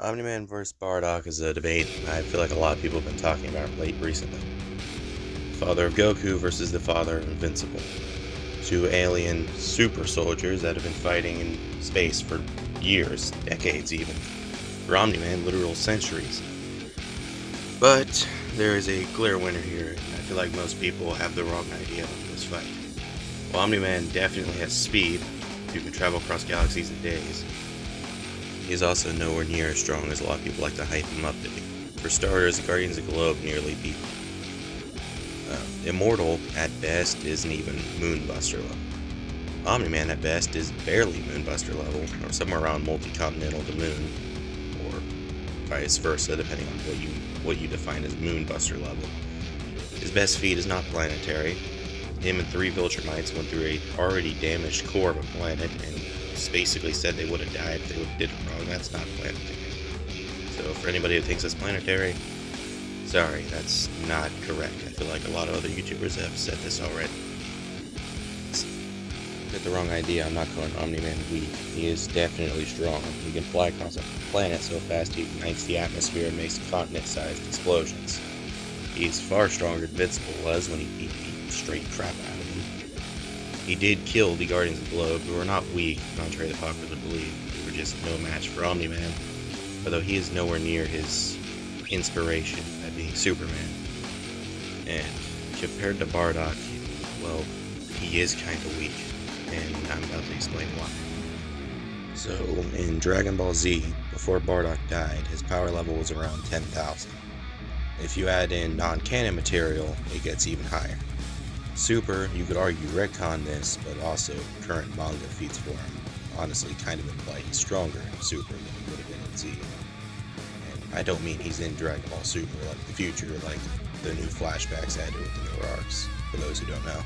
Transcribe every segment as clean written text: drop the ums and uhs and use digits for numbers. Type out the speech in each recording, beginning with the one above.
Omni-Man vs. Bardock is a debate I feel like a lot of people have been talking about recently. The father of Goku versus the father of Invincible. Two alien super soldiers that have been fighting in space for years, decades even. For Omni-Man, literal centuries. But there is a clear winner here, and I feel like most people have the wrong idea on this fight. While Omni-Man definitely has speed, you can travel across galaxies in days, he's also nowhere near as strong as a lot of people like to hype him up to be. For starters, the Guardians of the Globe nearly beat him. Immortal, at best, isn't even Moonbuster level. Omni-Man, at best, is barely Moonbuster level, or somewhere around multi-continental to Moon, or vice versa, depending on what you define as Moonbuster level. His best feat is not planetary. Him and 3 Viltrumites went through a already damaged core of a planet, and basically said they would have died if they would have did it wrong. That's not planetary. So for anybody who thinks it's planetary, sorry, that's not correct. I feel like a lot of other YouTubers have said this already. Get the wrong idea, I'm not calling Omni-Man weak. He is definitely strong. He can fly across a planet so fast he ignites the atmosphere and makes continent-sized explosions. He's far stronger than Invincible was when he beat the straight crap out of him. He did kill the Guardians of the Globe, who are not weak, contrary to popular belief. They were just no match for Omni-Man, although he is nowhere near his inspiration, that being Superman. And compared to Bardock, well, he is kinda weak, and I'm about to explain why. So, in Dragon Ball Z, before Bardock died, his power level was around 10,000. If you add in non-canon material, it gets even higher. Super, you could argue retcon this, but also current manga feats for him honestly kind of imply he's stronger in Super than he would have been in Z. And I don't mean he's in Dragon Ball Super like the future, like the new flashbacks added with the newer arcs, for those who don't know.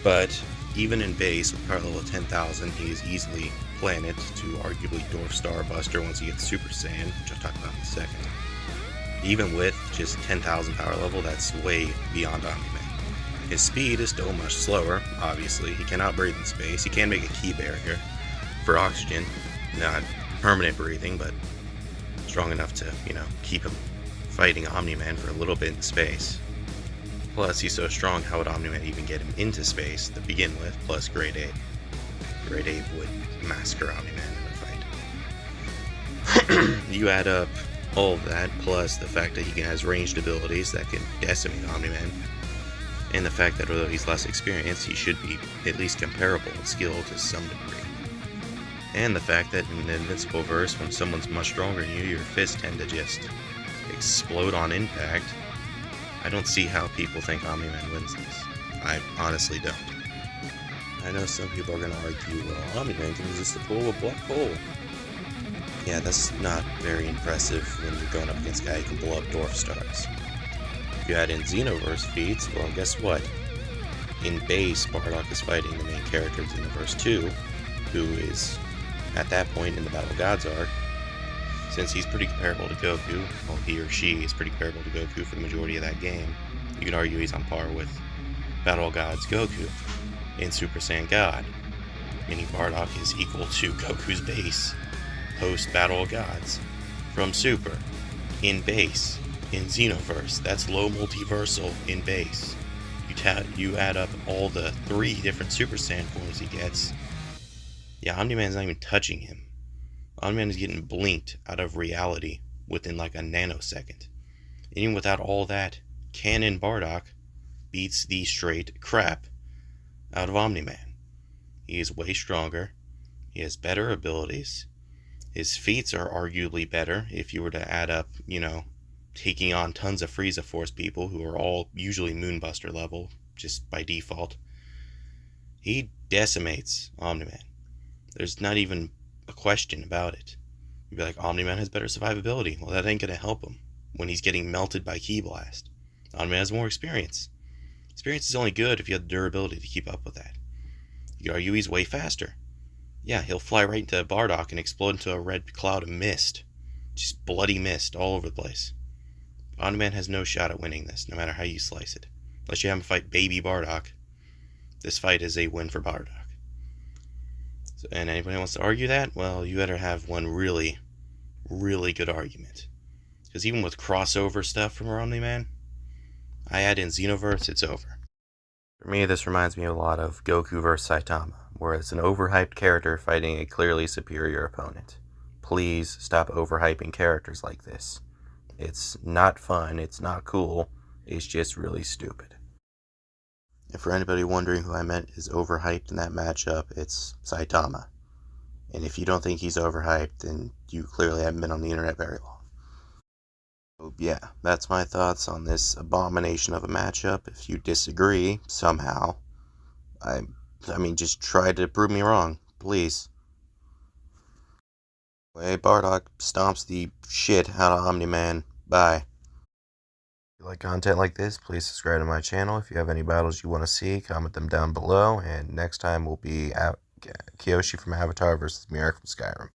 But even in base, with power level of 10,000, he is easily planet to arguably Dwarf Star Buster once he gets Super Saiyan, which I'll talk about in a second. Even with just 10,000 power level, that's way beyond Omni-Man. His speed is still much slower, obviously. He cannot breathe in space. He can make a key barrier for oxygen. Not permanent breathing, but strong enough to, keep him fighting Omni-Man for a little bit in space. Plus, he's so strong, how would Omni-Man even get him into space to begin with, plus Great Ape? Great Ape would massacre Omni-Man in a fight. You add up all of that, plus the fact that he has ranged abilities that can decimate Omni-Man, and the fact that although he's less experienced, he should be at least comparable in skill to some degree. And the fact that in the Invincible verse, when someone's much stronger than you, your fists tend to just explode on impact. I don't see how people think Omni-Man wins this. I honestly don't. I know some people are going to argue, well, Omni-Man can resist the pull of a black hole. Yeah, that's not very impressive when you're going up against a guy who can blow up dwarf stars. If you add in Xenoverse feats, well, guess what? In base, Bardock is fighting the main character of Xenoverse 2, who is, at that point in the Battle Gods arc, since he's pretty comparable to Goku, well, he or she is pretty comparable to Goku for the majority of that game, you can argue he's on par with Battle Gods Goku in Super Saiyan God, meaning Bardock is equal to Goku's base post Battle of Gods from Super in base. In Xenoverse, that's low multiversal in base. You add up all the 3 different Super Saiyan forms he gets. Yeah, Omni-Man's not even touching him. Omni-Man is getting blinked out of reality within like a nanosecond. Even without all that, canon Bardock beats the straight crap out of Omni-Man. He is way stronger. He has better abilities. His feats are arguably better if you were to add up, taking on tons of Frieza Force people who are all usually Moonbuster level, just by default. He decimates Omni-Man. There's not even a question about it. You'd be like, Omni-Man has better survivability. Well, that ain't gonna help him when he's getting melted by Ki Blast. Omni-Man has more experience. Experience is only good if you have the durability to keep up with that. You could argue he's way faster. Yeah, he'll fly right into Bardock and explode into a red cloud of mist. Just bloody mist all over the place. Omni-Man has no shot at winning this, no matter how you slice it. Unless you have him fight Baby Bardock, this fight is a win for Bardock. So, and anybody wants to argue that, well, you better have one really, really good argument. Because even with crossover stuff from Omni-man, I add in Xenoverse, it's over. For me, this reminds me a lot of Goku vs. Saitama, where it's an overhyped character fighting a clearly superior opponent. Please stop overhyping characters like this. It's not fun, it's not cool, it's just really stupid. And for anybody wondering who I meant is overhyped in that matchup, it's Saitama. And if you don't think he's overhyped, then you clearly haven't been on the internet very long. So yeah, that's my thoughts on this abomination of a matchup. If you disagree, somehow, I mean, just try to prove me wrong, please. Hey, Bardock stomps the shit out of Omni-man. Bye. If you like content like this, please subscribe to my channel. If you have any battles you want to see, comment them down below. And next time will be Kyoshi from Avatar versus Mira from Skyrim.